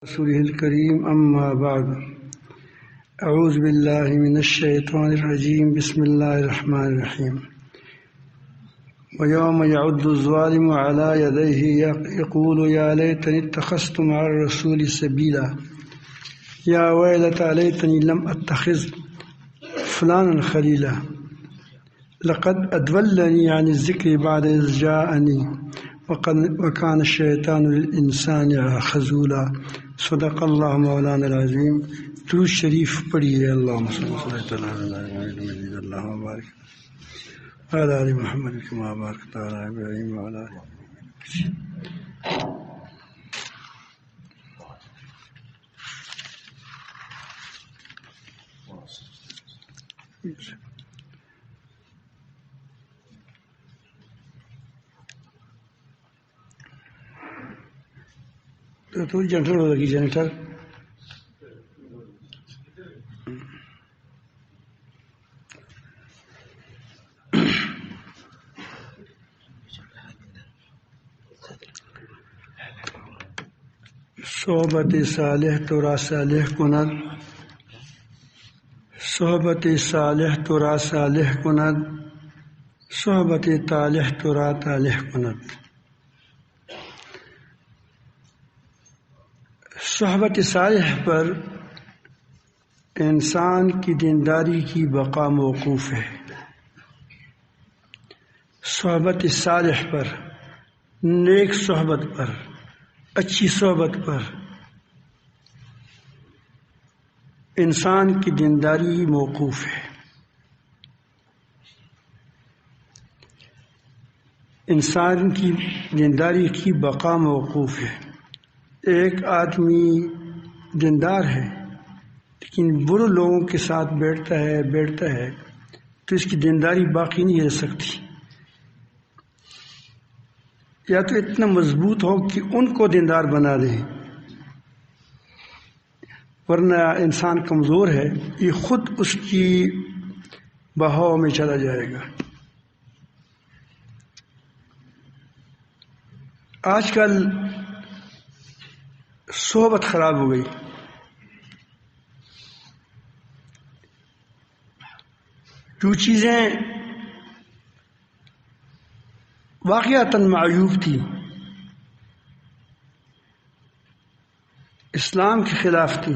رسوله الكريم أما بعد أعوذ بالله من الشيطان الرجيم بسم الله الرحمن الرحيم ويوم يعض الظالم على يديه يقول يا ليتني اتخذت مع الرسول سبيلا يا ويلتى ليتني لم أتخذ فلانا خليلا لقد أضلني عن الذكر بعد إذ جاءني وكان الشيطان للإنسان خذولا صدق اللہ مولانا العظیم. درود شریف پڑھیے. اللہم صلی اللہ بارک علی آل محمد کما بارکت علی ابراہیم وعلی آل تو جنٹل ہو لگی جنٹل صحبت صالح ترا صالح کند صحبت صالح ترا صالح کند صحبت طالح ترا طالح کند. صحبت صالح پر انسان کی دینداری کی بقا موقوف ہے. صحبت صالح پر، نیک صحبت پر، اچھی صحبت پر انسان کی دینداری موقوف ہے. انسان کی دینداری کی بقا موقوف ہے. ایک آدمی دیندار ہے لیکن برے لوگوں کے ساتھ بیٹھتا ہے تو اس کی دینداری باقی نہیں رہ سکتی. یا تو اتنا مضبوط ہو کہ ان کو دیندار بنا دے، ورنہ انسان کمزور ہے، یہ خود اس کی بہاؤ میں چلا جائے گا. آج کل صحبت خراب ہو گئی. جو چیزیں واقعتاً معیوب تھی، اسلام کے خلاف تھی،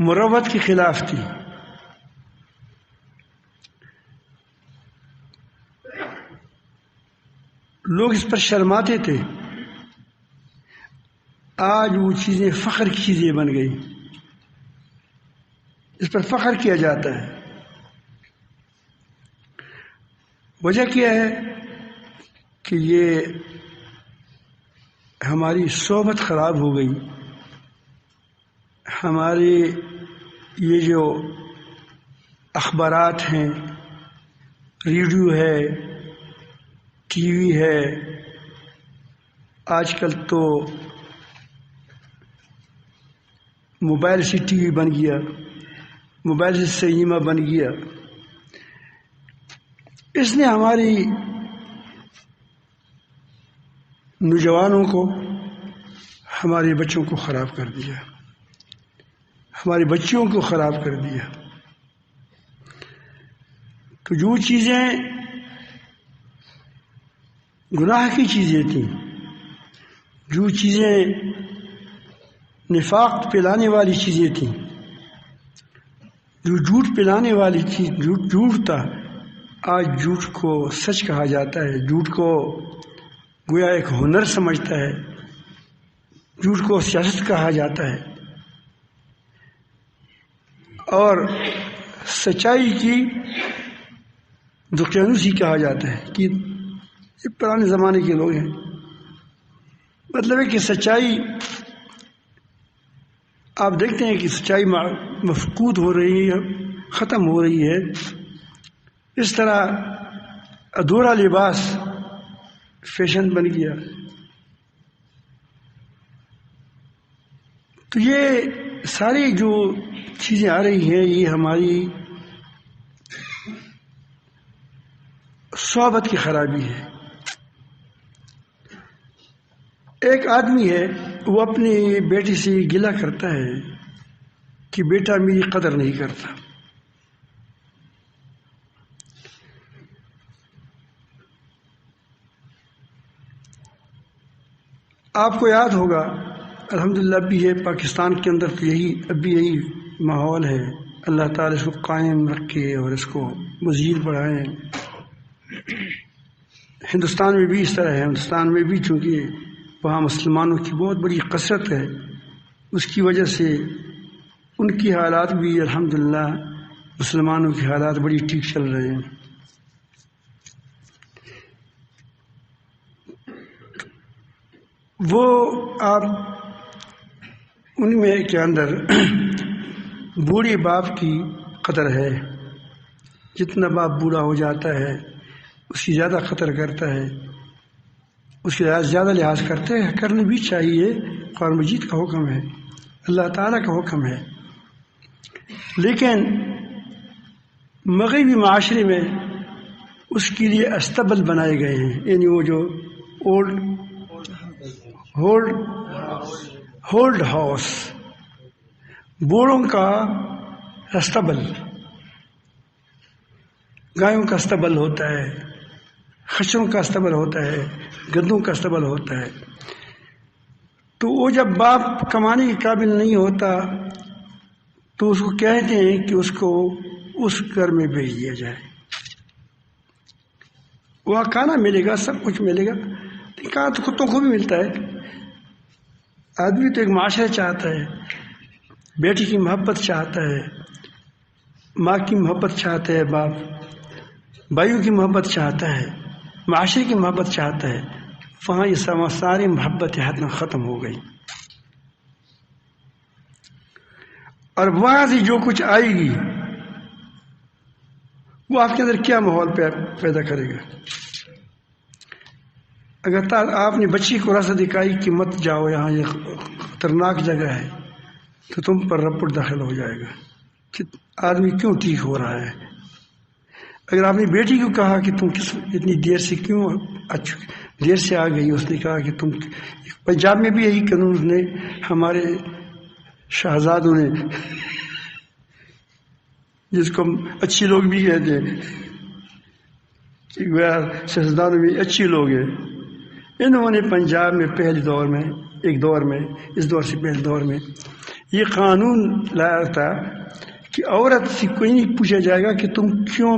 مروت کے خلاف تھی، لوگ اس پر شرماتے تھے، آج وہ چیزیں فخر کی چیزیں بن گئی. اس پر فخر کیا جاتا ہے. وجہ کیا ہے کہ یہ ہماری صحبت خراب ہو گئی. ہمارے یہ جو اخبارات ہیں، ریڈیو ہے، ٹی وی ہے، آج کل تو موبائل سے ٹی وی بن گیا، موبائل سے سنیما بن گیا. اس نے ہماری نوجوانوں کو، ہمارے بچوں کو خراب کر دیا، ہماری بچیوں کو خراب کر دیا. تو جو چیزیں گناہ کی چیزیں تھیں، جو چیزیں نفاق پھیلانے والی چیزیں تھیں، جو جھوٹ پھیلانے والی چیز جھوٹ تھا، آج جھوٹ کو سچ کہا جاتا ہے. جھوٹ کو گویا ایک ہنر سمجھتا ہے، جھوٹ کو سیاست کہا جاتا ہے، اور سچائی کی دقیانوسی کہا جاتا ہے کہ یہ پرانے زمانے کے لوگ ہیں. مطلب ہے کہ سچائی، آپ دیکھتے ہیں کہ سچائی مفقود ہو رہی ہے، ختم ہو رہی ہے. اس طرح ادھورا لباس فیشن بن گیا. تو یہ ساری جو چیزیں آ رہی ہیں، یہ ہماری صحبت کی خرابی ہے. ایک آدمی ہے وہ اپنی بیٹی سے گلہ کرتا ہے کہ بیٹا میری قدر نہیں کرتا. آپ کو یاد ہوگا الحمدللہ ابھی ہے پاکستان کے اندر تو یہی ماحول ہے. اللہ تعالیٰ اس کو قائم رکھے اور اس کو مزید بڑھائیں. ہندوستان میں بھی اس طرح ہے. ہندوستان میں بھی چونکہ وہاں مسلمانوں کی بہت بڑی کثرت ہے، اس کی وجہ سے ان کی حالات بھی الحمدللہ مسلمانوں کی حالات بڑی ٹھیک چل رہے ہیں. وہ آپ ان میں کے اندر بوڑھے باپ کی قدر ہے. جتنا باپ بوڑھا ہو جاتا ہے اس کی زیادہ قدر کرتا ہے، اس کی زیادہ لحاظ کرتے ہیں. کرنا بھی چاہیے، قرآن مجید کا حکم ہے، اللہ تعالیٰ کا حکم ہے. لیکن مغربی معاشرے میں اس کے لیے استبل بنائے گئے ہیں، یعنی وہ جو ہولڈ ہاؤس، بوڑھوں کا استبل، گایوں کا استبل ہوتا ہے، خچروں کا استبل ہوتا ہے، گدوں کا استبل ہوتا ہے. تو وہ جب باپ کمانے کے قابل نہیں ہوتا تو اس کو کہتے ہیں کہ اس کو اس گھر میں بھیج دیا جائے. وہاں کھانا ملے گا، سب کچھ ملے گا، کہاں تو کتوں کو بھی ملتا ہے. آدمی تو ایک معاشرہ چاہتا ہے، بیٹی کی محبت چاہتا ہے، ماں کی محبت چاہتا ہے، باپ بھائیوں کی محبت چاہتا ہے، معاشرے کی محبت چاہتا ہے. وہاں یہ ساری محبت حتم ختم ہو گئی. اور وہاں سے جو کچھ آئے گی وہ آپ کے اندر کیا ماحول پیدا کرے گا. اگر آپ نے بچی کو راستہ دکھائی کہ مت جاؤ، یہاں یہ خطرناک جگہ ہے، تو تم پر رپٹ داخل ہو جائے گا کہ آدمی کیوں ٹھیک ہو رہا ہے. اگر آپ نے بیٹی کو کہا کہ تم اتنی دیر سے آ گئی، اس نے کہا کہ تم، پنجاب میں بھی یہی قانون نے، ہمارے شہزادوں نے، جس کو اچھی لوگ بھی کہتے ہیں کہ شہزادوں بھی اچھی لوگ ہیں، انہوں نے پنجاب میں ایک دور میں اس دور سے پہلے دور میں یہ قانون لایا تھا کہ عورت سے کوئی نہیں پوچھا جائے گا کہ تم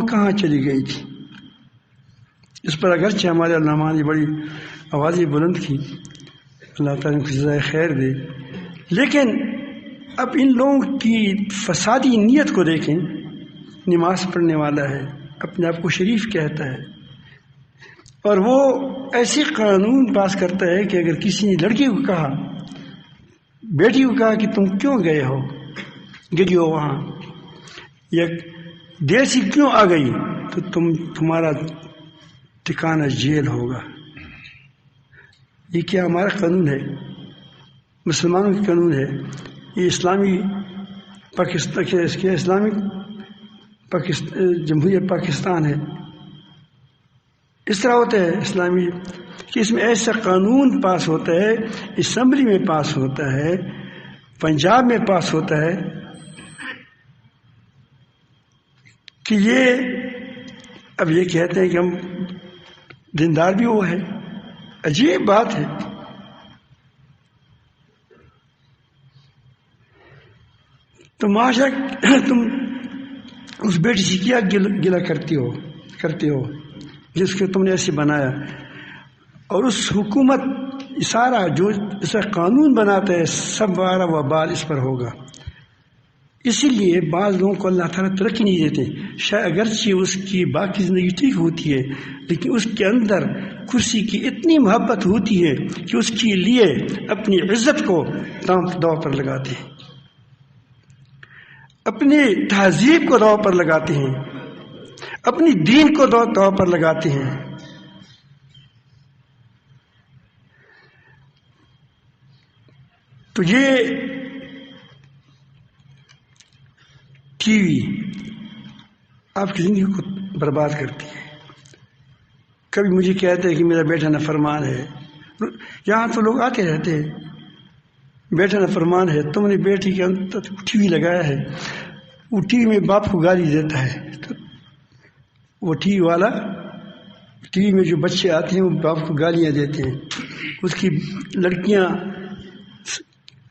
کہاں چلی گئی تھی. اس پر اگرچہ ہمارے علماء نے بڑی آوازیں بلند کی، اللہ تعالیٰ ان کو جزائے خیر دے، لیکن اب ان لوگوں کی فسادی نیت کو دیکھیں. نماز پڑھنے والا ہے، اپنے آپ کو شریف کہتا ہے، اور وہ ایسے قانون پاس کرتا ہے کہ اگر کسی نے لڑکی کو کہا، بیٹی کو کہا کہ تم کیوں گئے ہو وہاں، یا دیر سے کیوں آ گئی، تو تمہارا ٹھکانہ جیل ہوگا. یہ کیا ہمارا قانون ہے؟ مسلمانوں کا قانون ہے. یہ اسلامی جمہوریہ پاکستان ہے. اس طرح ہوتا ہے اسلامی کہ اس میں ایسا قانون پاس ہوتا ہے، اسمبلی میں پاس ہوتا ہے، پنجاب میں پاس ہوتا ہے کہ اب یہ کہتے ہیں کہ ہم دیندار بھی وہ ہے. عجیب بات ہے. تو معاشرہ، تم اس بیٹی سے کیا گلہ کرتے ہو جس کو تم نے ایسے بنایا، اور اس حکومت سارا جو اس کا قانون بناتا ہے سب بارہ وبال اس پر ہوگا. اسی لیے بعض لوگوں کو اللہ تعالیٰ ترقی نہیں دیتے. شاید اگرچہ اس کی باقی زندگی ٹھیک ہوتی ہے، لیکن اس کے اندر کرسی کی اتنی محبت ہوتی ہے کہ اس کے لیے اپنی عزت کو داؤ پر لگاتے ہیں، اپنی تہذیب کو داؤ پر لگاتے ہیں، اپنی دین کو داؤ پر لگاتے ہیں. تو یہ ٹی وی آپ کی زندگی کو برباد کرتی ہے. کبھی مجھے کہتے ہیں کہ میرا بیٹا نافرمان ہے، یہاں تو لوگ آتے رہتے ہیں، بیٹا نا فرمان ہے، تم نے بیٹی کے اندر ٹی وی لگایا ہے، وہ ٹی وی میں باپ کو گالی دیتا ہے، تو وہ ٹی وی والا، ٹی وی میں جو بچے آتے ہیں وہ باپ کو گالیاں دیتے ہیں، اس کی لڑکیاں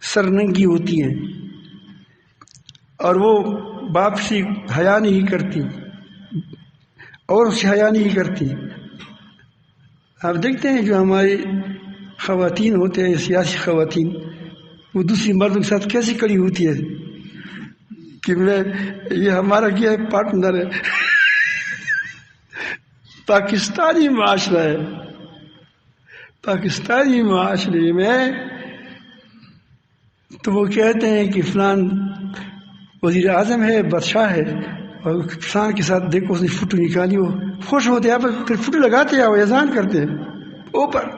سرننگی ہوتی ہیں اور وہ باپ سے حیا نہیں کرتی اور اس سے حیا نہیں کرتی۔ آپ دیکھتے ہیں جو ہماری خواتین ہوتے ہیں، سیاسی خواتین، وہ دوسری مردوں کے ساتھ کیسی کڑی ہوتی ہے کہ یہ ہمارا کیا ہے، پارٹنر ہے۔ پاکستانی معاشرہ ہے، پاکستانی معاشرے میں تو وہ کہتے ہیں کہ فلان وزیر اعظم ہے، بادشاہ ہے، اور فلان کے ساتھ دیکھو اس نے فوٹو نکالی، وہ خوش ہوتے ہیں، پھر فوٹو لگاتے ہیں، وہ اذان کرتے ہیں اوپر۔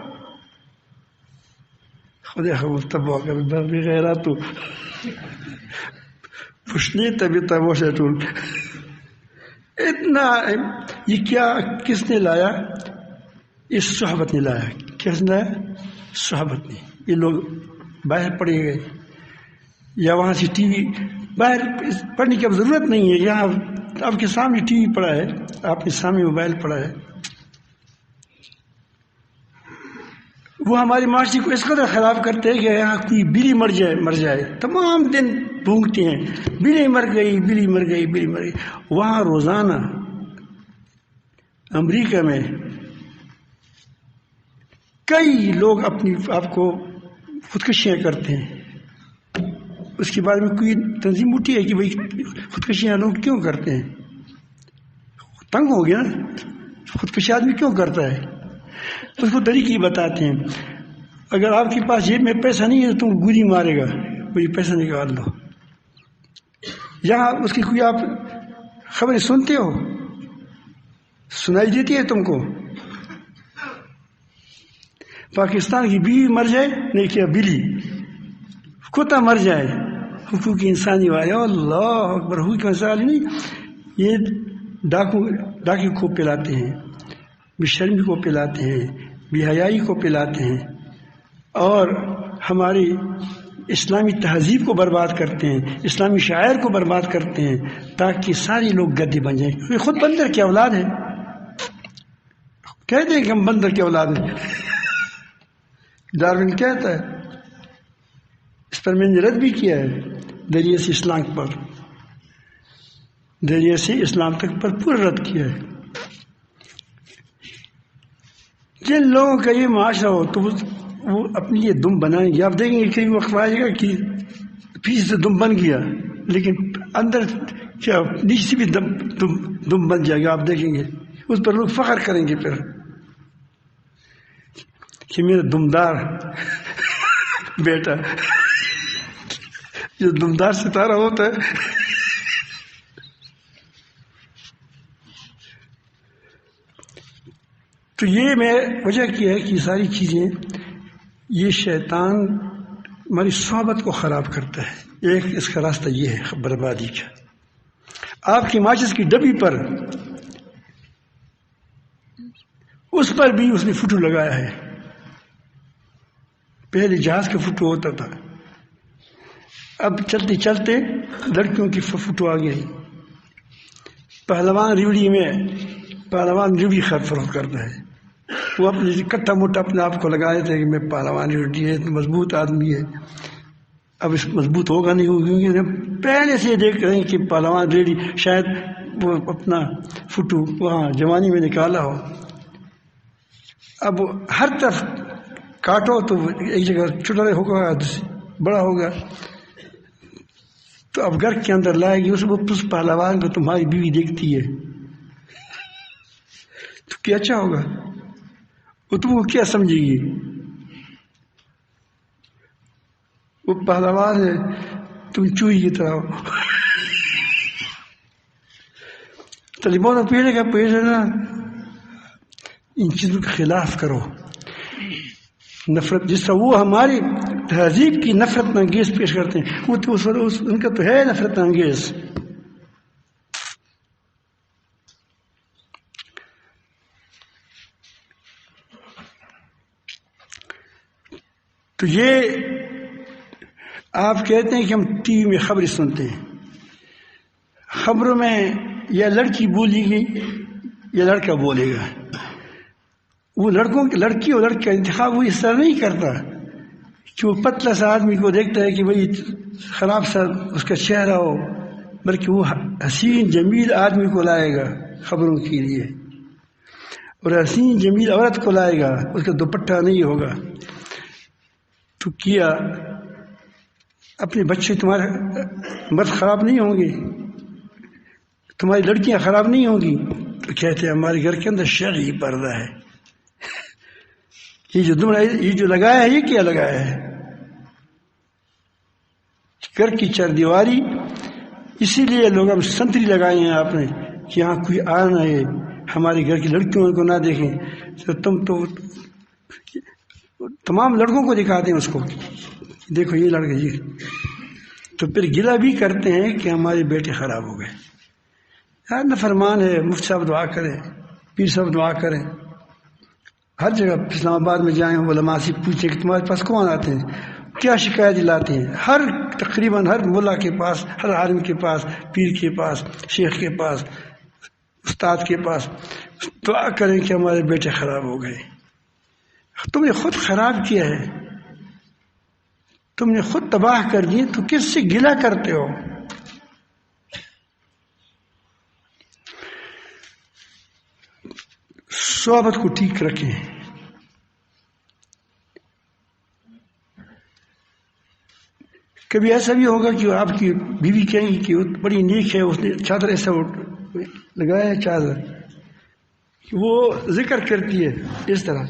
خدا خبر تباہ کر بغیرہ تو پوچھنے طبیعت وہ سے ٹول اتنا یہ کیا کس نے لایا؟ اس صحبت نے لایا۔ کس نے لایا؟ صحبت نے۔ یہ لوگ باہر پڑے گئے یا وہاں سے ٹی وی، باہر پڑھنے کی اب ضرورت نہیں ہے، یہاں آپ کے سامنے ٹی وی پڑا ہے، آپ کے سامنے موبائل پڑا ہے۔ وہ ہماری معاشرے کو اس قدر خراب کرتے ہیں کہ یہاں کوئی بلی مر جائے تمام دن بھونکتے ہیں، بلی مر گئی، بلی مر گئی، بلی مر گئی۔ وہاں روزانہ امریکہ میں کئی لوگ اپنی آپ کو خودکشیاں کرتے ہیں۔ اس کے بارے میں کوئی تنظیم اٹھی ہے کہ بھائی خودکشیاں لوگ کیوں کرتے ہیں؟ تنگ ہو گیا نا، خودکشی آدمی کیوں کرتا ہے؟ اس کو طریقے بتاتے ہیں۔ اگر آپ کے پاس جیب میں پیسہ نہیں ہے تو تم گولی مارے گا، کوئی پیسہ نکال لو۔ یہاں اس کی کوئی آپ خبریں سنتے ہو؟ سنائی دیتی ہے تم کو؟ پاکستان کی بیوی مر جائے، نہیں کیا بلی، کتا مر جائے، حقوق انسانی والے، اللہ اکبر، حقوق انسانی نہیں، یہ ڈاکے کو پلاتے ہیں، بے شرمی کو پلاتے ہیں، بے حیائی کو پلاتے ہیں، اور ہماری اسلامی تہذیب کو برباد کرتے ہیں، اسلامی شاعر کو برباد کرتے ہیں تاکہ سارے لوگ گدے بن جائیں۔ یہ خود بندر کی اولاد ہے، کہتے ہیں کہ ہم بندر کی اولاد ہیں، ڈارون کہتا ہے۔ اس پر میں نے رد بھی کیا ہے ذریعے سے اسلام پر، ذریعے سے اسلام تک پر پورا رد کیا ہے۔ جن لوگوں کا یہ معاشرہ ہو تو وہ اپنے لیے دم بنائیں گے۔ آپ دیکھیں گے کئی وقت آئے گا کہ پیچھے سے دم بن گیا لیکن اندر کیا نیچے سے بھی دم بن جائے گا، آپ دیکھیں گے اس پر لوگ فخر کریں گے پھر کہ میرا دمدار بیٹا، جو دمدار ستارہ ہوتا ہے۔ تو یہ میں وجہ کیا ہے کہ ساری چیزیں یہ شیطان ہماری صحبت کو خراب کرتا ہے۔ ایک اس کا راستہ یہ ہے بربادی کا۔ آپ کی ماچس کی ڈبی پر اس پر بھی اس نے فوٹو لگایا ہے۔ پہلے جہاز کا فوٹو ہوتا تھا، اب چلتے چلتے لڑکیوں کی فوٹو آ گئی۔ پہلوان ریوڑی میں پہلوان ریوڑی فروخت کرتا ہے، وہ اپنے کٹا موٹا اپنے آپ کو لگا دیتے کہ میں پہلوان ریوڑی ہے، مضبوط آدمی ہے۔ اب اس مضبوط ہوگا نہیں ہوگا کیونکہ پہلے سے دیکھ رہے ہیں کہ پہلوان ریوڑی، شاید وہ اپنا فوٹو وہاں جوانی میں نکالا ہو۔ اب ہر طرف کاٹو تو ایک جگہ چھوٹا ہوگا، بڑا ہوگا، تو اب گھر کے اندر لائے گی اس پہلوان کو تمہاری بیوی دیکھتی ہے تو کیا اچھا ہوگا؟ وہ تم کو کیا سمجھے گی؟ وہ پہلوان ہے، تم چوہی کی طرح ہو۔ طالبان پیڑے کا پیڑ ہے نا، ان چیزوں کے خلاف کرو۔ نفرت جس طرح وہ ہماری تہذیب کی نفرت انگیز پیش کرتے ہیں، وہ تو ان کا تو ہے نفرت انگیز۔ تو یہ آپ کہتے ہیں کہ ہم ٹی وی میں خبریں سنتے ہیں، خبروں میں یا لڑکی بولے گی یا لڑکا بولے گا. وہ لڑکی اور لڑکے کا انتخاب وہ اس طرح نہیں کرتا کہ وہ پتلا سا آدمی کو دیکھتا ہے کہ بھئی خراب سا اس کا چہرہ ہو، بلکہ وہ حسین جمیل آدمی کو لائے گا خبروں کے لیے، اور حسین جمیل عورت کو لائے گا، اس کا دوپٹہ نہیں ہوگا. تو کیا اپنے بچے تمہارے مرد خراب نہیں ہوں گے، تمہاری لڑکیاں خراب نہیں ہوں گی؟ تو کہتے ہیں ہمارے گھر کے اندر شرعی پردہ ہے. یہ جو لگایا ہے، یہ کیا لگایا ہے؟ گھر کی چار دیواری. اسی لیے لوگ ہم سنتری لگائے ہیں آپ نے کہ یہاں کوئی آ نہ ہے، ہمارے گھر کی لڑکیوں کو نہ دیکھیں. تو تم تو تمام لڑکوں کو دکھاتے ہیں اس کو، دیکھو یہ لڑکے جی. تو پھر گلہ بھی کرتے ہیں کہ ہمارے بیٹے خراب ہو گئے. یار نافرمان ہے. مفتی صاحب دعا کریں، پیر صاحب دعا کریں. ہر جگہ اسلام آباد میں جائیں علماء سے پوچھیں کہ تمہارے پاس کون آتے ہیں، کیا شکایت لاتے ہیں. تقریباً ہر ملا کے پاس، ہر عالم کے پاس، پیر کے پاس، شیخ کے پاس، استاد کے پاس دعا کریں کہ ہمارے بیٹے خراب ہو گئے. تم نے خود خراب کیا ہے، تم نے خود تباہ کر دی، تو کس سے گلہ کرتے ہو؟ صحبت کو ٹھیک رکھیں. کبھی ایسا بھی ہوگا کہ آپ کی بیوی کہیں گی کہ وہ بڑی نیک ہے، اس نے چادر ایسا لگایا ہے، چادر وہ ذکر کرتی ہے اس طرح.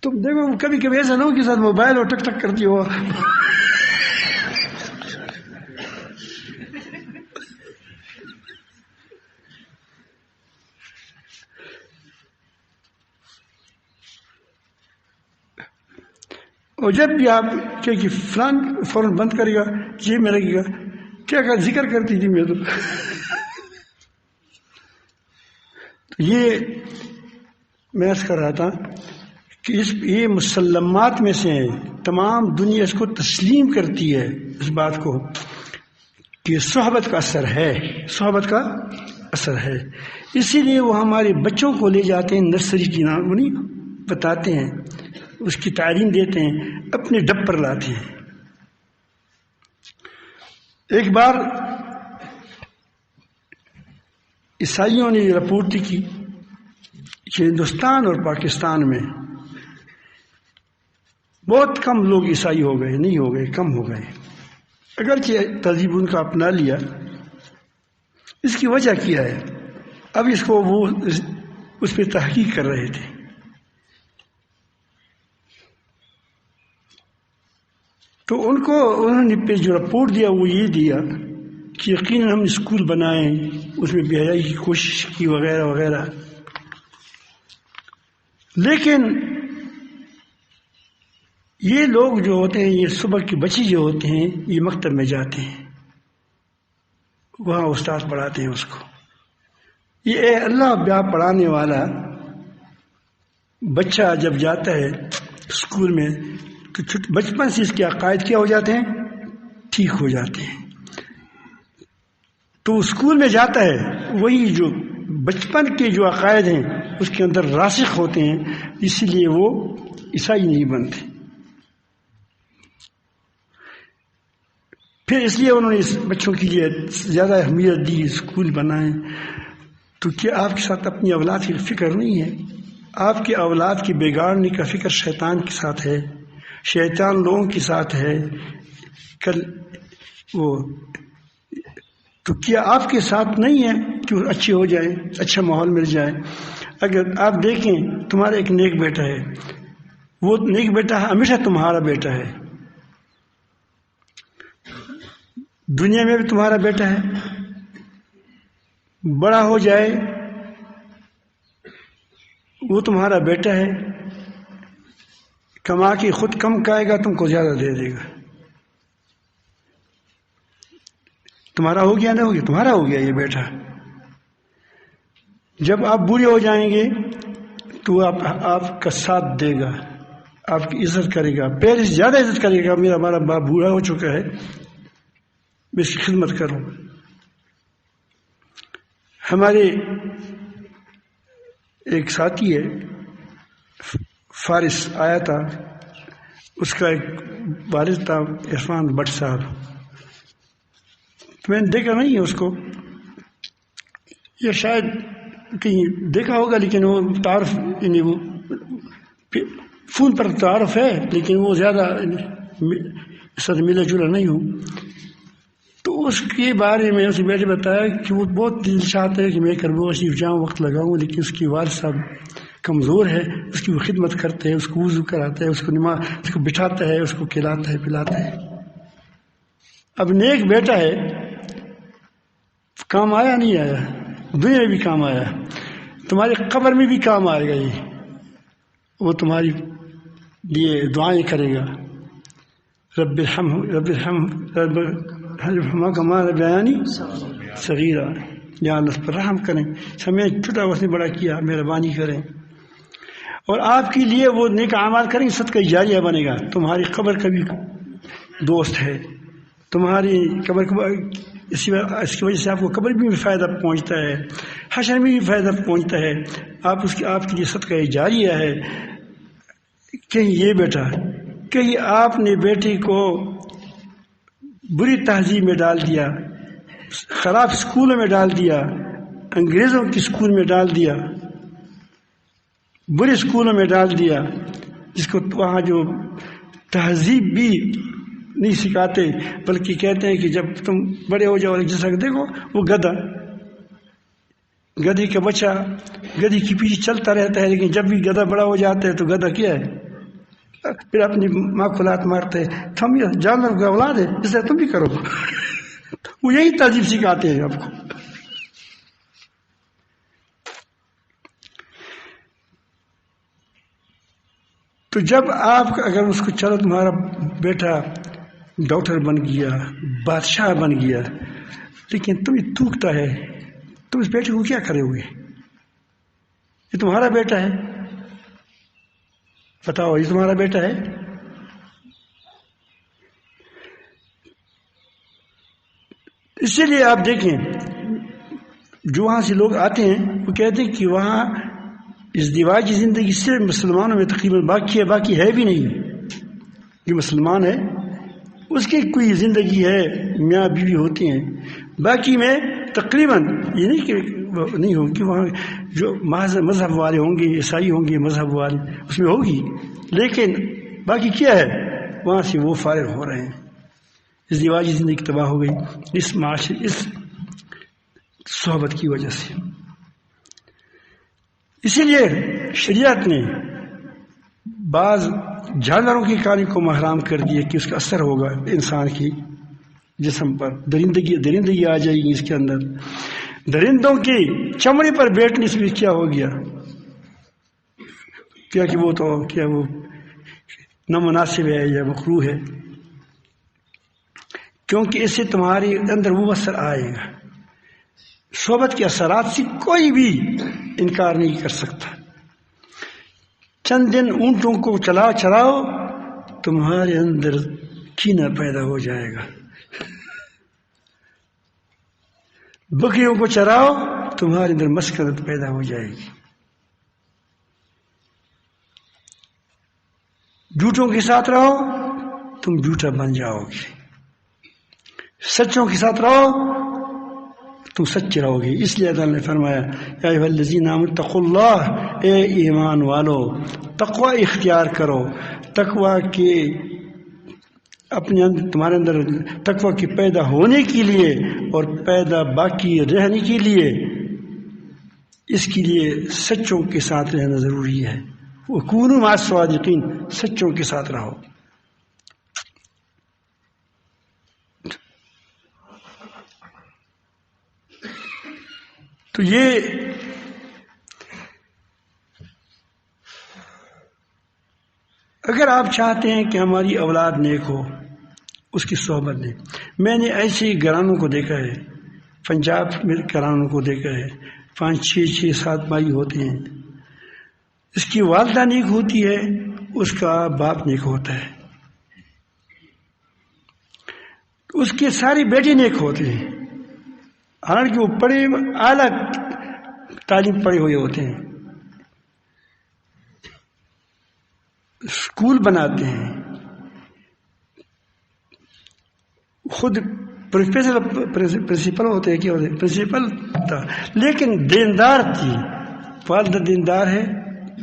تم دیکھو کبھی کبھی ایسا نہ ہو کہ ساتھ موبائل اور ٹک ٹک کرتی ہو. اور جب بھی آپ کہ فلان فوراً بند کرے گا، جیب میں لگے گا، کیا کہا ذکر کرتی تھی میں تو. یہ میں عرض کر رہا تھا کہ یہ مسلمات میں سے ہیں. تمام دنیا اس کو تسلیم کرتی ہے، اس بات کو کہ صحبت کا اثر ہے، صحبت کا اثر ہے. اسی لیے وہ ہمارے بچوں کو لے جاتے ہیں نرسری کی نام انہیں بتاتے ہیں، اس کی تعلیم دیتے ہیں، اپنے ڈب پر لاتے ہیں. ایک بار عیسائیوں نے یہ رپورٹ کی کہ ہندوستان اور پاکستان میں بہت کم لوگ عیسائی ہو گئے، نہیں ہو گئے، کم ہو گئے. اگرچہ تہذیب ان کا اپنا لیا. اس کی وجہ کیا ہے؟ اب اس کو وہ اس پہ تحقیق کر رہے تھے. تو انہوں نے جو رپورٹ دیا وہ یہ دیا کہ یقیناً ہم اسکول بنائیں، اس میں بے حیائی کی کوشش کی وغیرہ وغیرہ، لیکن یہ لوگ جو ہوتے ہیں، یہ صبح کے بچے جو ہوتے ہیں، یہ مکتب میں جاتے ہیں، وہاں استاد پڑھاتے ہیں اس کو. یہ اے اللہ بیا پڑھانے والا بچہ جب جاتا ہے اسکول میں تو بچپن سے اس کے عقائد کیا ہو جاتے ہیں؟ ٹھیک ہو جاتے ہیں. تو اسکول میں جاتا ہے، وہی جو بچپن کے جو عقائد ہیں اس کے اندر راسخ ہوتے ہیں، اسی لیے وہ عیسائی نہیں بنتے. پھر اس لیے انہوں نے اس بچوں کے لیے زیادہ اہمیت دی، اسکول بنائے. تو کیا آپ کے ساتھ اپنی اولاد کی فکر نہیں ہے؟ آپ کے اولاد کے بگاڑنے کا فکر شیطان کے ساتھ ہے، شیطان لوگوں کے ساتھ ہے. کل وہ تو کیا آپ کے ساتھ نہیں ہے کہ وہ اچھے ہو جائیں، اچھا ماحول مل جائے؟ اگر آپ دیکھیں تمہارا ایک نیک بیٹا ہے، وہ نیک بیٹا ہمیشہ تمہارا بیٹا ہے، دنیا میں بھی تمہارا بیٹا ہے. بڑا ہو جائے وہ تمہارا بیٹا ہے، کما کے خود کم کھائے گا، تم کو زیادہ دے دے گا. تمہارا ہو گیا نہ ہو گیا؟ تمہارا ہو گیا یہ بیٹا. جب آپ بوڑھے ہو جائیں گے تو آپ کا ساتھ دے گا، آپ کی عزت کرے گا، پہلے سے زیادہ عزت کرے گا. ہمارا باپ بوڑھا ہو چکا ہے، میں اس کی خدمت کروں. ہمارے ایک ساتھی ہے فارس آیا تھا، اس کا ایک والد تھا عرفان بٹ صاحب. میں نے دیکھا نہیں ہے اس کو، یا شاید کہیں دیکھا ہوگا، لیکن وہ تعارف یعنی وہ فون پر تعارف ہے، لیکن وہ زیادہ اس سے ملا جلا نہیں ہوں. تو اس کے بارے میں اسے بیٹے بتایا کہ وہ بہت دل چاہتا ہے کہ میں کربو شریف جاؤں، وقت لگاؤں، لیکن اس کی والد صاحب کمزور ہے، اس کی وہ خدمت کرتے ہیں، اس کو وضو کراتا ہے، اس کو نماز، اس کو بٹھاتا ہے، اس کو کھلاتا ہے پلاتا ہے. اب نیک بیٹا ہے، کام آیا نہیں آیا، دنیا میں بھی کام آیا، تمہاری قبر میں بھی کام آئے گا. یہ وہ تمہاری لیے دعائیں کرے گا. رب ارحمہما کما ربیانی صغیرا، یا اللہ پر رحم کریں، ہمیں چھوٹا اس نے بڑا کیا، مہربانی کریں. اور آپ کے لیے وہ نیک اعمال کریں، صدقہ جاریہ بنے گا. تمہاری قبر کا بھی دوست ہے، تمہاری قبر کو اس کی وجہ سے آپ کو قبر میں بھی فائدہ پہنچتا ہے، حشر میں بھی فائدہ پہنچتا ہے. آپ کے لیے صدقہ جاریہ ہے. کہیں یہ بیٹا، کہیں آپ نے بیٹے کو بری تہذیب میں ڈال دیا، خراب اسکولوں میں ڈال دیا، انگریزوں کی اسکول میں ڈال دیا، برے اسکولوں میں ڈال دیا، جس کو وہاں جو تہذیب بھی نہیں سکھاتے، بلکہ کہتے ہیں کہ جب تم بڑے ہو جاؤ، جیسا کہ دیکھو وہ گدھا، گدھے کا بچہ گدھے کے پیچھے چلتا رہتا ہے، لیکن جب بھی گدھا بڑا ہو جاتا ہے تو گدھا کیا ہے، پھر اپنی ماں کو لات مارتے ہیں. ہم یہ جانور کا اولاد ہے، اس لیے تم بھی کرو. وہ یہی تہذیب سکھاتے ہیں آپ کو. تو جب آپ اگر اس کو چلو تمہارا بیٹا ڈاکٹر بن گیا، بادشاہ بن گیا، لیکن تم یہ تھوکتا ہے، تم اس بیٹے کو کیا کرے ہوئے؟ یہ تمہارا بیٹا ہے، بتاؤ، یہ تمہارا بیٹا ہے. اسی لیے آپ دیکھیں جو وہاں سے لوگ آتے ہیں وہ کہتے ہیں کہ وہاں ازدواجی زندگی صرف مسلمانوں میں تقریباً باقی ہے بھی نہیں. جو مسلمان ہے اس کی کوئی زندگی ہے، میاں بیوی ہوتے ہیں، باقی میں تقریباً یہ نہیں کہ نہیں ہوگی. وہاں جو مذہب والے ہوں گے، عیسائی ہوں گے، مذہب والے اس میں ہوگی، لیکن باقی کیا ہے، وہاں سے وہ فارغ ہو رہے ہیں. ازدواجی زندگی تباہ ہو گئی اس معاشرے، اس صحبت کی وجہ سے. اسی لیے شریعت نے بعض جانوروں کی کاری کو محرام کر دیا کہ اس کا اثر ہوگا انسان کی جسم پر، درندگی آ جائے گی اس کے اندر. درندوں کی چمڑے پر بیٹھنے سے بھی کیا ہو گیا، کیا کہ وہ تو کیا وہ نامناسب ہے یا مکروہ ہے، کیونکہ اس سے تمہارے اندر وہ اثر آئے گا. صحبت کے اثرات سے کوئی بھی انکار نہیں کر سکتا. چند دن اونٹوں کو چراؤ، تمہارے اندر کینہ پیدا ہو جائے گا. بکریوں کو چراؤ، تمہارے اندر مسکنت پیدا ہو جائے گی. جھوٹوں کے ساتھ رہو، تم جھوٹا بن جاؤ گے. سچوں کے ساتھ رہو، تم سچے رہو گے. اس لیے اللہ نے فرمایا یا ایھا الذین آمنوا اتقوا اللہ، اے ایمان والو تقوی اختیار کرو. تقوی کے اپنے اندر، تمہارے اندر تقوی کے پیدا ہونے کے لیے اور پیدا باقی رہنے کے لیے، اس کے لیے سچوں کے ساتھ رہنا ضروری ہے. وکونوا مع الصادقین، سچوں کے ساتھ رہو. تو یہ اگر آپ چاہتے ہیں کہ ہماری اولاد نیک ہو، اس کی صحبت دیں. میں نے ایسے گھرانوں کو دیکھا ہے، پنجاب میں گھرانوں کو دیکھا ہے، 5 6 7 بھائی ہوتے ہیں. اس کی والدہ نیک ہوتی ہے، اس کا باپ نیک ہوتا ہے، اس کے ساری بیٹے نیک ہوتے ہیں، حالانکہ وہ پڑھے اعلیٰ تعلیم پڑھے ہوئے ہوتے ہیں، اسکول بناتے ہیں، خود پرنسپل ہوتے ہیں، کیا ہوتے ہیں پرنسپل تھا، لیکن دیندار تھی، والدہ دیندار ہے،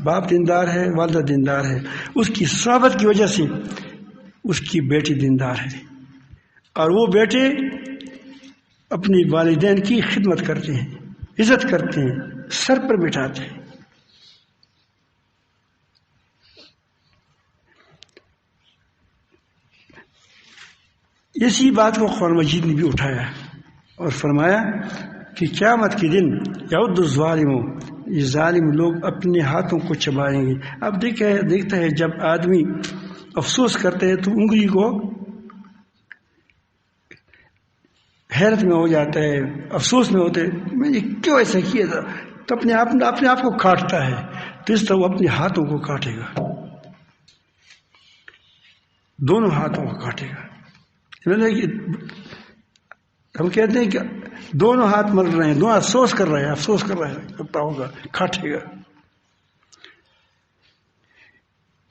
باپ دیندار ہے، والدہ دیندار ہے، اس کی صحبت کی وجہ سے اس کی بیٹی دیندار ہے، اور وہ بیٹے اپنی والدین کی خدمت کرتے ہیں، عزت کرتے ہیں، سر پر بٹھاتے ہیں۔ اسی بات کو قرآن مجید نے بھی اٹھایا اور فرمایا کہ قیامت کے دن یعد الظالم، یہ ظالم لوگ اپنے ہاتھوں کو چبائیں گے۔ اب دیکھتا ہے جب آدمی افسوس کرتے ہیں تو انگلی کو حیرت میں ہو جاتا ہے، افسوس میں ہوتے میں نے کیوں ایسا کیا تھا، تو اپنے آپ کو کاٹتا ہے، تو اس طرح وہ اپنے ہاتھوں کو کاٹے گا، دونوں ہاتھوں کو کاٹے گا۔ ہم کہتے ہیں کہ دونوں ہاتھ مر رہے ہیں، دونوں افسوس کر رہے ہیں، کرتا ہوگا، کاٹے گا۔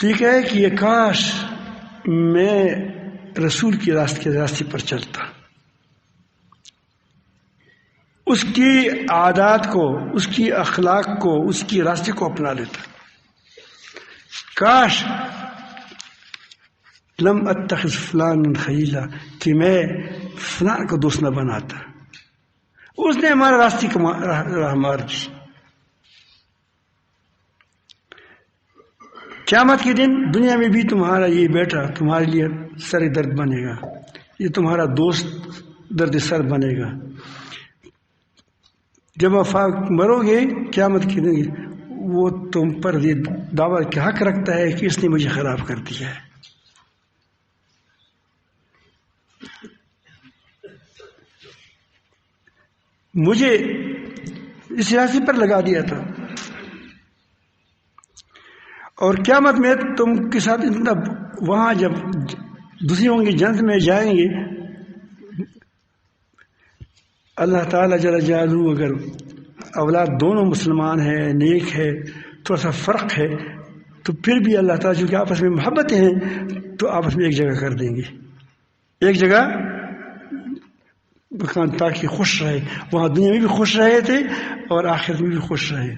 ٹھیک ہے کہ یہ کاش میں رسول کے راستے پر چلتا، اس کی عادات کو، اس کی اخلاق کو، اس کی راستے کو اپنا لیتا۔ کاش لم اتخذ فلانا خلیلا، کہ میں فلان کو دوست نہ بناتا، اس نے ہمارے راستے کو راہ مار دی۔ قیامت کے دن دنیا میں بھی تمہارا یہ بیٹا تمہارے لیے سر درد بنے گا، یہ تمہارا دوست درد سر بنے گا۔ جب مرو گے قیامت کے دن وہ تم پر یہ دعویٰ کے حق رکھتا ہے کہ اس نے مجھے خراب کر دیا ہے۔ مجھے اس راستے پر لگا دیا تھا، اور قیامت میں تم کے ساتھ اتنا، وہاں جب دوسری ہوں گے جنت میں جائیں گے، اللہ تعالیٰ جل جلالہ اگر اولاد دونوں مسلمان ہے، نیک ہے، تھوڑا سا فرق ہے، تو پھر بھی اللہ تعالیٰ چونکہ آپس میں محبت ہیں تو آپس میں ایک جگہ کر دیں گے، ایک جگہ تاکہ خوش رہے، وہاں دنیا میں بھی خوش رہے تھے اور آخرت میں بھی خوش رہے۔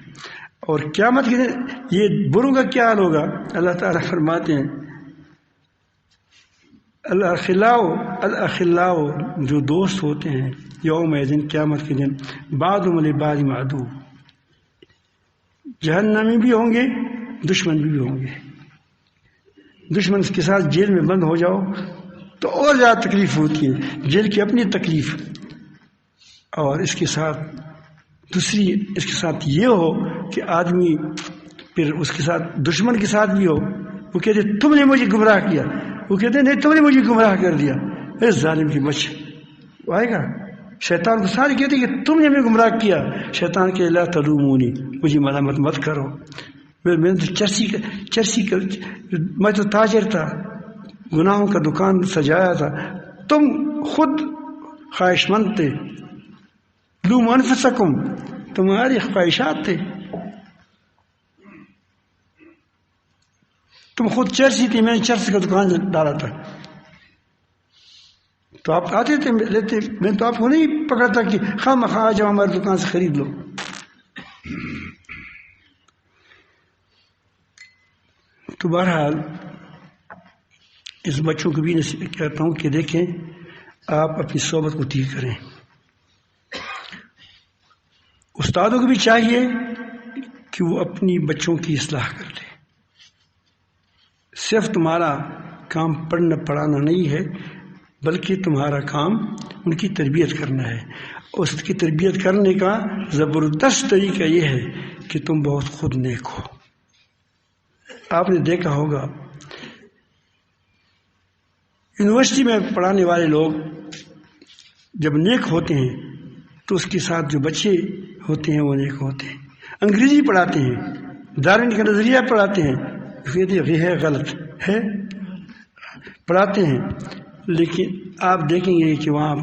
اور قیامت کے دن یہ بروں کا کیا حال ہوگا؟ اللہ تعالیٰ فرماتے ہیں الاخلاء جو دوست ہوتے ہیں یوم دن، قیامت کے دن، بعضهم لبعض عدو، جہنمی بھی ہوں گے، دشمن بھی ہوں گے۔ دشمن کے ساتھ جیل میں بند ہو جاؤ تو اور زیادہ تکلیف ہوتی ہے، جیل کی اپنی تکلیف، اور اس کے ساتھ دوسری، اس کے ساتھ یہ ہو کہ آدمی پھر اس کے ساتھ دشمن کے ساتھ بھی ہو، وہ کہتے تم نے مجھے گمراہ کیا، وہ کہتے نہیں تم نے مجھے گمراہ کر دیا، اے ظالم کی بچ، وہ آئے گا شیطان کو سارے کہتے کہ تم نے مجھے گمراہ کیا، شیطان کہ لا تلومونی، مجھے ملامت مت کرو، میں تو چرسی کا میں تو تاجر تھا، گناہوں کا دکان سجایا تھا، تم خود خواہش مند تھے، لوم انفسکم، تمہاری خواہشات تھے، تم خود چرسی تھی، میں نے چرس کا دکان ڈالا تھا، تو آپ آتے تھے لیتے، میں تو آپ کو نہیں پکڑتا کہ خواہ آ جاؤ ہماری دکان سے خرید لو۔ تو بہرحال اس بچوں کو بھی کہتا ہوں کہ دیکھیں آپ اپنی صحبت کو ٹھیک کریں، استادوں کو بھی چاہیے کہ وہ اپنی بچوں کی اصلاح کر لیں۔ صرف تمہارا کام پڑھنا پڑھانا نہیں ہے، بلکہ تمہارا کام ان کی تربیت کرنا ہے۔ اس کی تربیت کرنے کا زبردست طریقہ یہ ہے کہ تم بہت خود نیک ہو۔ آپ نے دیکھا ہوگا یونیورسٹی میں پڑھانے والے لوگ جب نیک ہوتے ہیں تو اس کے ساتھ جو بچے ہوتے ہیں وہ نیک ہوتے ہیں۔ انگریزی پڑھاتے ہیں، ڈارون کا نظریہ پڑھاتے ہیں، ہے غلط ہے پڑھاتے ہیں، لیکن آپ دیکھیں گے کہ وہاں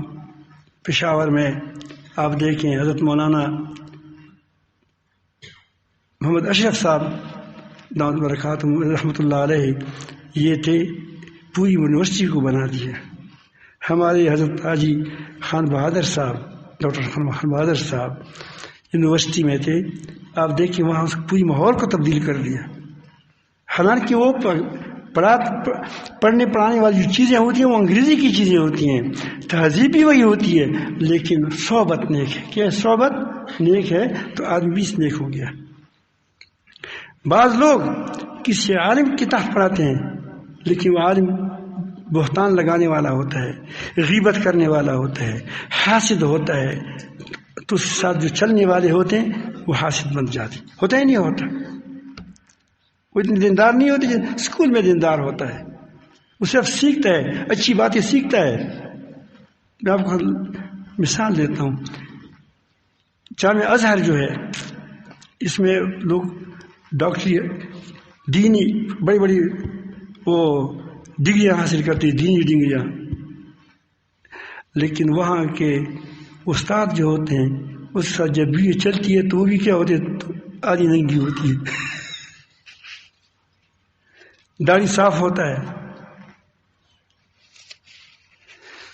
پشاور میں آپ دیکھیں حضرت مولانا محمد اشرف صاحب دامت برکاتہ رحمۃ اللہ علیہ یہ تھے، پوری یونیورسٹی کو بنا دیا۔ ہمارے حضرت حاجی خان بہادر صاحب، ڈاکٹر خان بہادر صاحب یونیورسٹی میں تھے، آپ دیکھیں وہاں اس پوری ماحول کو تبدیل کر دیا۔ حالانکہ وہ پڑھنے پڑھانے والی جو چیزیں ہوتی ہیں وہ انگریزی کی چیزیں ہوتی ہیں، تہذیب بھی وہی ہوتی ہے، لیکن صحبت نیک ہے۔ کیا صحبت نیک ہے تو آدمی بھی نیک ہو گیا۔ بعض لوگ کسی عالم کی تحت پڑھاتے ہیں، لیکن وہ عالم بہتان لگانے والا ہوتا ہے، غیبت کرنے والا ہوتا ہے، حاسد ہوتا ہے، تو اس کے ساتھ جو چلنے والے ہوتے ہیں وہ حاسد بن جاتے، ہوتا ہی نہیں ہوتا۔ وہ اتنے دیندار نہیں ہوتے جیسے اسکول میں دیندار ہوتا ہے، وہ صرف سیکھتا ہے، اچھی باتیں سیکھتا ہے۔ میں آپ کو مثال دیتا ہوں، جامعہ ازہر جو ہے اس میں لوگ ڈاکٹری دینی بڑی بڑی وہ ڈگریاں حاصل کرتے ہیں، دینی ڈگریاں، لیکن وہاں کے استاد جو ہوتے ہیں اس کا جب بھی چلتی ہے تو وہ بھی کیا ہوتے آدھی ننگی ہوتی ہے، داڑھی صاف ہوتا ہے،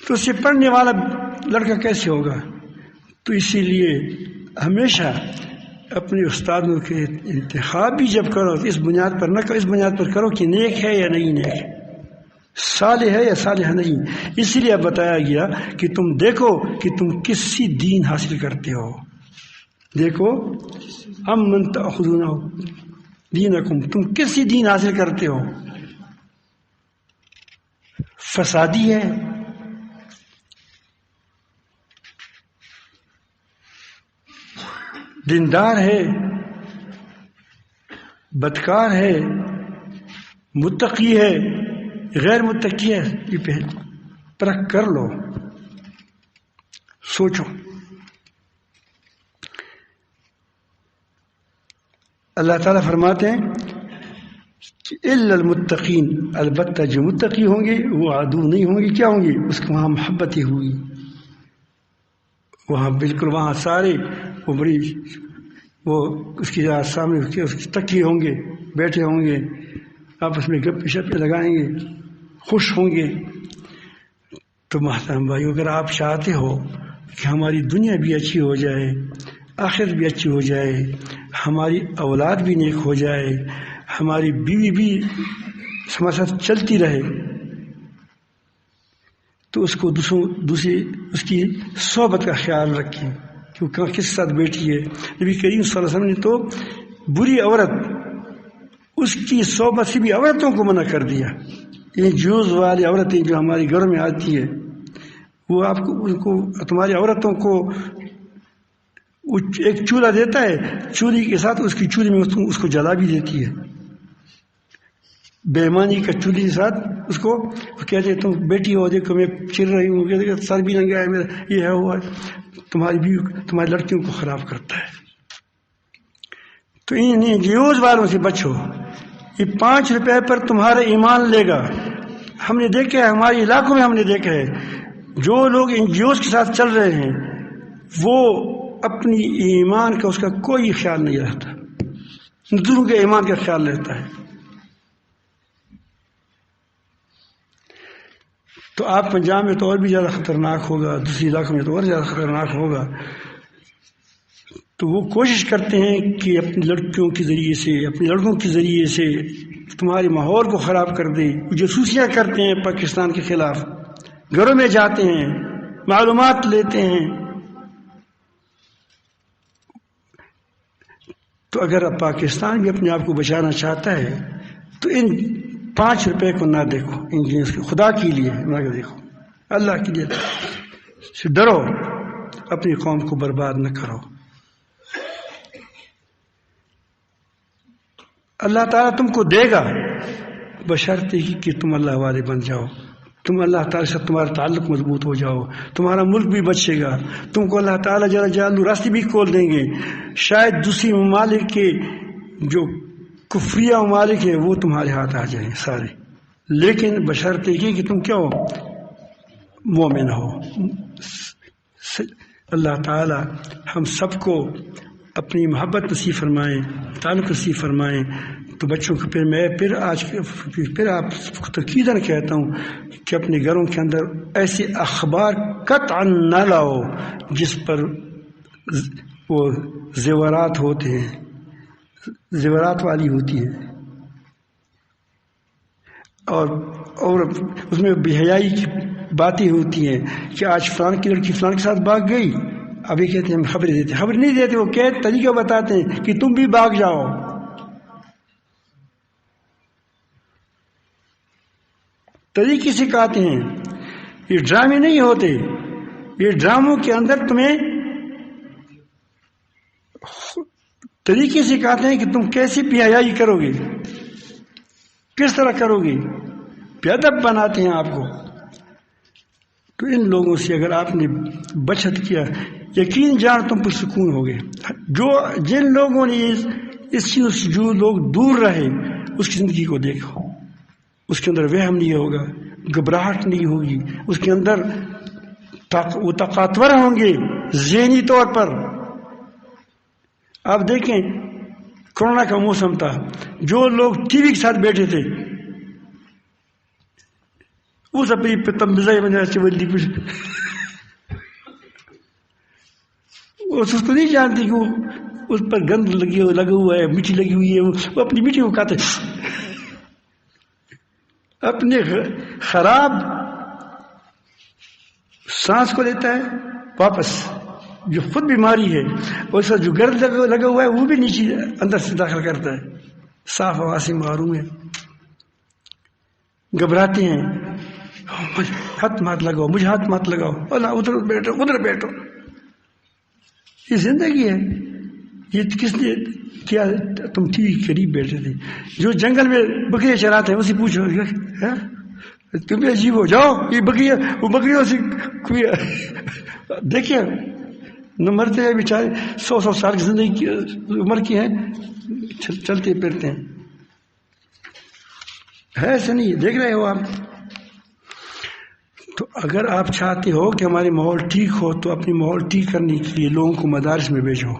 تو اسے پڑھنے والا لڑکا کیسے ہوگا؟ تو اسی لیے ہمیشہ اپنے استادوں کے انتخاب بھی جب کرو تو اس بنیاد پر نہ کرو، اس بنیاد پر کرو کہ نیک ہے یا نہیں نیک ہے، صالح ہے یا صالح نہیں۔ اسی لیے اب بتایا گیا کہ تم دیکھو کہ تم کس سی دین حاصل کرتے ہو، دیکھو من تأخذون دینکم، تم کس سی دین حاصل کرتے ہو، فسادی ہے، دیندار ہے، بدکار ہے، متقی ہے، غیر متقی ہے، یہ پہلے پرکھ کر لو، سوچو۔ اللہ تعالیٰ فرماتے ہیں کہ الا المتقین، البتہ جو متقی ہوں گے وہ عدو نہیں ہوں گے، کیا ہوں گے؟ اس کو وہاں محبت ہی ہوگی، وہاں بالکل وہاں سارے وہ بڑی وہ اس کی سامنے اس کی تکیے ہوں گے، بیٹھے ہوں گے، آپس میں گپ شپ لگائیں گے، خوش ہوں گے۔ تو محترم بھائی، اگر آپ چاہتے ہو کہ ہماری دنیا بھی اچھی ہو جائے، آخرت بھی اچھی ہو جائے، ہماری اولاد بھی نیک ہو جائے، ہماری بیوی بھی ہمارے ساتھ چلتی رہے، تو اس کو دوسری اس کی صحبت کا خیال رکھیں کہ وہ کس ساتھ بیٹھی ہے۔ نبی کریم صلی اللہ علیہ وسلم نے تو بری عورت اس کی صحبت سے بھی عورتوں کو منع کر دیا۔ یہ جوز والی عورتیں جو ہمارے گھروں میں آتی ہے، وہ آپ کو ان کو تمہاری عورتوں کو ایک چولہا دیتا ہے، چولی کے ساتھ اس کی چولی میں اس کو جلا بھی دیتی ہے، بے ایمانی کا چولی کے ساتھ اس کو کہتے ہیں تم بیٹی ہو، دیکھو میں چر رہی ہوں، کہتے سر بھی ننگا ہے میرا، یہ ہے ہوا ہے، تمہاری بیوی تمہاری لڑکیوں کو خراب کرتا ہے۔ تو ان جیوز والوں سے بچو، یہ 5 روپے پر تمہارا ایمان لے گا۔ ہم نے دیکھا ہے، ہمارے علاقوں میں ہم نے دیکھا ہے، جو لوگ ان جیوز کے ساتھ چل رہے ہیں وہ اپنی ایمان کا اس کا کوئی خیال نہیں رہتا، دوسروں کے ایمان کا خیال رہتا ہے۔ تو آپ پنجاب میں تو اور بھی زیادہ خطرناک ہوگا، دوسری علاقوں میں تو اور زیادہ خطرناک ہوگا۔ تو وہ کوشش کرتے ہیں کہ اپنی لڑکیوں کے ذریعے سے، اپنے لڑکوں کے ذریعے سے تمہارے ماحول کو خراب کر دیں، جاسوسیاں کرتے ہیں پاکستان کے خلاف، گھروں میں جاتے ہیں، معلومات لیتے ہیں۔ تو اگر پاکستان بھی اپنے آپ کو بچانا چاہتا ہے تو ان 5 روپے کو نہ دیکھو، ان جنس کو خدا کے لیے نہ دیکھو، اللہ کے لیے سے ڈرو، اپنی قوم کو برباد نہ کرو۔ اللہ تعالیٰ تم کو دے گا بشرطے کہ تم اللہ والے بن جاؤ، تم اللہ تعالیٰ سے تمہارا تعلق مضبوط ہو جاؤ، تمہارا ملک بھی بچے گا، تم کو اللہ تعالیٰ جل جلالہ راستے بھی کھول دیں گے۔ شاید دوسری ممالک کے جو کفریہ ممالک ہیں وہ تمہارے ہاتھ آ جائیں سارے، لیکن بشرط یہ کہ تم کیا ہو، مومن ہو۔ اللہ تعالی ہم سب کو اپنی محبت نصیب فرمائیں، تعلق نصیب فرمائیں۔ تو بچوں کو پھر آپ کو تاکیداً کہتا ہوں کہ اپنے گھروں کے اندر ایسے اخبار قطعا نہ لاؤ جس پر وہ زیورات ہوتے ہیں، زیورات والی ہوتی ہے، اور اس میں بے حیائی کی باتیں ہوتی ہیں کہ آج فلان کی لڑکی فلان کے ساتھ بھاگ گئی، ابھی کہتے ہیں ہم خبریں دیتے، خبر نہیں دیتے، وہ طریقہ بتاتے ہیں کہ تم بھی بھاگ جاؤ۔ طریقے سکھاتے ہیں، یہ ڈرامے نہیں ہوتے، یہ ڈراموں کے اندر تمہیں طریقے سکھاتے ہیں کہ تم کیسے بے حیائی کرو گے، کس طرح کرو گے، بے ادب بناتے ہیں آپ کو۔ تو ان لوگوں سے اگر آپ نے بچت کیا، یقین جان تم پر سکون ہوگے۔ جن لوگوں نے اس چیز سے جو لوگ دور رہے، اس کی زندگی کو دیکھو، اس کے اندر وہم نہیں ہوگا، گھبراہٹ نہیں ہوگی، اس کے اندر وہ طاقتور ہوں گے ذہنی طور پر۔ آپ دیکھیں کورونا کا موسم تھا، جو لوگ ٹی وی کے ساتھ بیٹھے تھے اس اپنی تمبزائی بنا چولی پہ، اس کو نہیں جانتی کہ اس پر گند لگا ہوا ہے، مٹی لگی ہوئی ہے، وہ اپنی مٹی کو کھاتے، اپنے خراب سانس کو لیتا ہے واپس، جو خود بیماری ہے، اور اس کا جو گرد لگا ہوا ہے وہ بھی نیچے اندر سے داخل کرتا ہے، صاف ہوا سے محروم ہے۔ گھبراتے ہیں، ہاتھ مت لگاؤ، مجھے ہاتھ مت لگاؤ، ادھر بیٹھو، ادھر بیٹھو۔ یہ زندگی ہے، یہ کس نے کیا؟ تم ٹی وی کے قریب بیٹھے تھے۔ جو جنگل میں بکریاں چراتے ہیں اسے پوچھو، تم بھی عجیب ہو، جاؤ یہ بکریاں، وہ بکریوں سے دیکھیے نہ مرتے ہیں بیچارے، 100 سال کی زندگی کی عمر کی ہیں، چلتے پھرتے ہیں، ہے ایسا نہیں؟ دیکھ رہے ہو آپ۔ تو اگر آپ چاہتے ہو کہ ہمارے ماحول ٹھیک ہو تو اپنی ماحول ٹھیک کرنے کے لیے لوگوں کو مدارس میں بھیجو،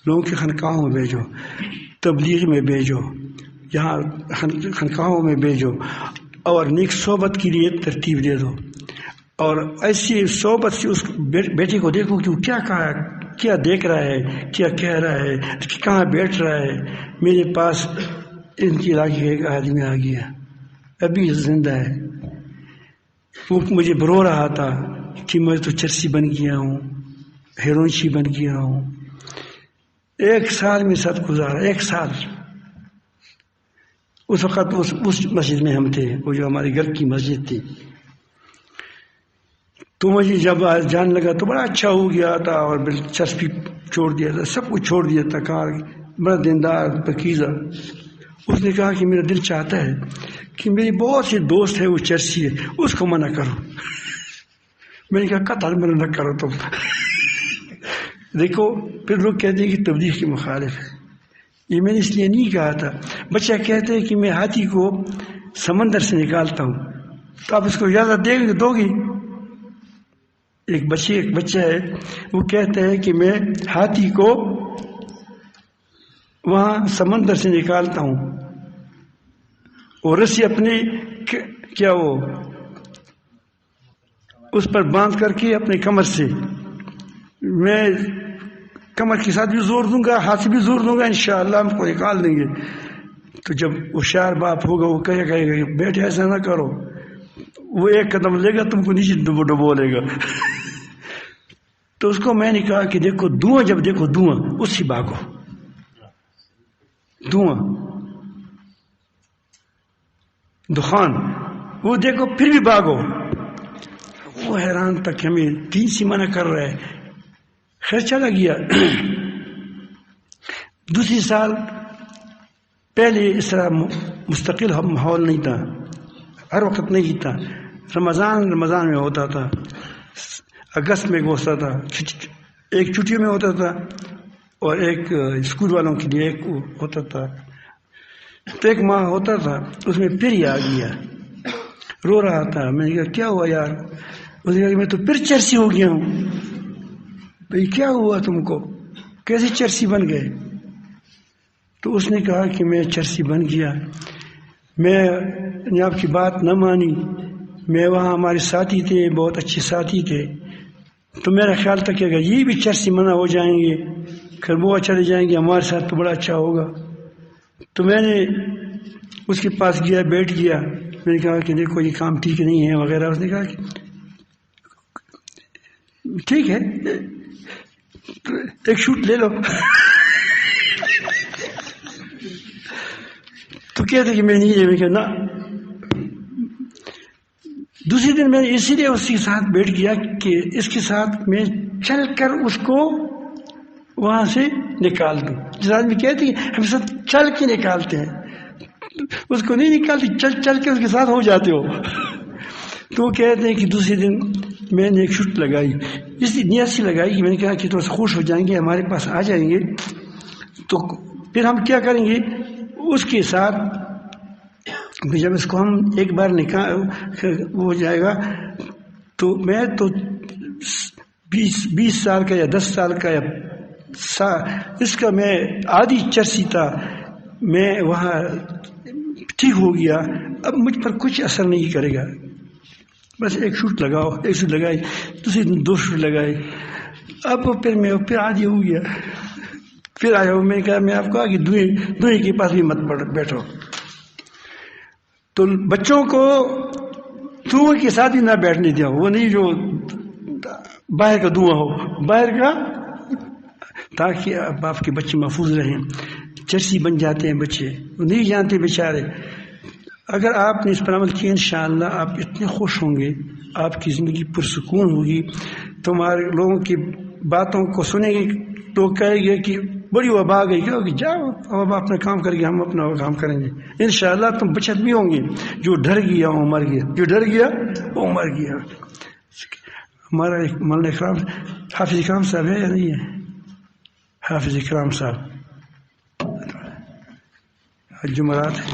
لوگوں کی خانقاہوں میں بھیجو، تبلیغ میں بھیجو، یہاں خانقاہوں میں بھیجو، اور نیک صحبت کے لیے ترتیب دے دو، اور ایسی صحبت سے اس بیٹے کو دیکھو کہ وہ کیا دیکھ رہا ہے، کیا کہہ رہا ہے، کہاں بیٹھ رہا ہے۔ میرے پاس ان کے علاقے کا ایک آدمی آ گیا، ابھی زندہ ہے، وہ مجھے برو رہا تھا کہ میں تو چرسی بن گیا ہوں، ہیرونچی بن گیا ہوں۔ 1 سال میں ساتھ گزارا، 1 سال۔ اس وقت اس مسجد میں ہم تھے، وہ جو ہمارے گھر کی مسجد تھی۔ تو مجھے جب جان لگا تو بڑا اچھا ہو گیا تھا، اور چرس بھی چھوڑ دیا تھا، سب کچھ چھوڑ دیا تھا، بڑا دیندار پکیزہ۔ اس نے کہا کہ میرا دل چاہتا ہے کہ میری بہت سے دوست ہے وہ چرسی ہے، اس کو منع کرو۔ میں نے کہا قطعا منع نہ کرو تم۔ دیکھو پھر لوگ کہتے ہیں کہ تبلیغ کے مخالف ہے، یہ میں نے اس لیے نہیں کہا تھا۔ بچہ کہتے ہیں کہ میں ہاتھی کو سمندر سے نکالتا ہوں، تو آپ اس کو اجازت دو گی؟ ایک بچہ ہے، وہ کہتا ہے کہ میں ہاتھی کو وہاں سمندر سے نکالتا ہوں، اور رسی اپنے کیا وہ اس پر باندھ کر کے اپنے کمر سے، میں کمر کے ساتھ بھی زور دوں گا، ہاتھ سے بھی زور دوں گا، انشاءاللہ ہم کو نکال دیں گے۔ تو جب ہوشیار باپ ہوگا وہ کہے گا بیٹے ایسا نہ کرو، وہ 1 قدم لے گا تم کو نیچے ڈبو لے گا۔ تو اس کو میں نے کہا کہ دیکھو دھواں، جب دیکھو دھواں اس سے بھاگو، دھواں دخان وہ دیکھو پھر بھی بھاگو۔ وہ حیران تک ہمیں 3 سے منع کر رہا ہے، خیر چلا گیا۔ دوسری سال پہلے اس طرح مستقل ماحول نہیں تھا، ہر وقت نہیں تھا، رمضان میں ہوتا تھا، اگست میں ہوتا تھا، ایک چھٹیوں میں ہوتا تھا، اور ایک اسکول والوں کے لیے ایک ہوتا تھا۔ تو ایک ماہ ہوتا تھا، اس میں پھر ہی آ گیا، رو رہا تھا. میں نے کہا کیا ہوا یار؟ اس نے کہا کہ میں تو پھر چرسی ہو گیا ہوں. بھائی کیا ہوا تم کو؟ کیسے چرسی بن گئے؟ تو اس نے کہا کہ میں چرسی بن گیا، میں نے آپ کی بات نہ مانی. میں وہاں ہمارے ساتھی تھے، بہت اچھے ساتھی تھے، تو میرا خیال تھا کہ اگر یہ بھی چرسی منع ہو جائیں گے، پھر وہ چلے جائیں گے ہمارے ساتھ تو بڑا اچھا ہوگا. تو میں نے اس کے پاس گیا، بیٹھ گیا. میں نے کہا کہ دیکھو یہ کام ٹھیک نہیں ہے وغیرہ. اس نے کہا کہ ٹھیک ہے ایک شوٹ لے لو. تو کہتے کہ میں نہیں لے. میں کہا نہ. دوسرے دن میں نے اسی لیے اس کے ساتھ بیٹھ گیا کہ اس کے ساتھ میں چل کر اس کو وہاں سے نکال دوں. جس آدمی کہتے ہیں ہم سب چل کے نکالتے ہیں، اس کو نہیں نکالتے، چل چل کے اس کے ساتھ ہو جاتے ہو. تو وہ کہتے ہیں کہ دوسرے دن میں نے ایک شوٹ لگائی، اس لیے نیت سے لگائی کہ میں نے کہا کہ تو خوش ہو جائیں گے، ہمارے پاس آ جائیں گے، تو پھر ہم کیا کریں گے اس کے ساتھ. جب اس کو ہم ایک بار ہو جائے گا تو میں تو 20 سال کا یا 10 سال کا یا اس کا میں آدھی چرسی تھا، میں وہاں ٹھیک ہو گیا، اب مجھ پر کچھ اثر نہیں کرے گا. بس ایک شوٹ لگاؤ، ایک شوٹ لگائی، دوسرے دن 2 شوٹ لگائے. اب پھر میں پھر عادی ہو گیا، پھر آیا ہوں. میں نے کہا میں آپ کو کہ دوئی کے پاس بھی مت بیٹھو. تو بچوں کو دھواں کے ساتھ ہی نہ بیٹھنے دیا، وہ نہیں جو باہر کا دھواں ہو، باہر کا، تاکہ اب آپ کے بچے محفوظ رہیں. چرسی بن جاتے ہیں بچے، وہ نہیں جانتے بیچارے. اگر آپ نے اس پر عمل کیا انشاءاللہ آپ اتنے خوش ہوں گے، آپ کی زندگی پرسکون ہوگی. تمہارے لوگوں کی باتوں کو سنیں گے، لوگ کہیں گے کہ بڑی وبا گئی، کیا ہوگی؟ جاؤ اب اپنا کام کریں گے، ہم اپنا کام کریں گے. انشاءاللہ تم بچت بھی ہوں گے. جو ڈر گیا وہ مر گیا، جو ڈر گیا وہ مر گیا. ہمارا ایک مولانا اکرام حافظ اکرام صاحب ہے یا نہیں ہے؟ حافظ اکرام صاحب جمعرات ہے.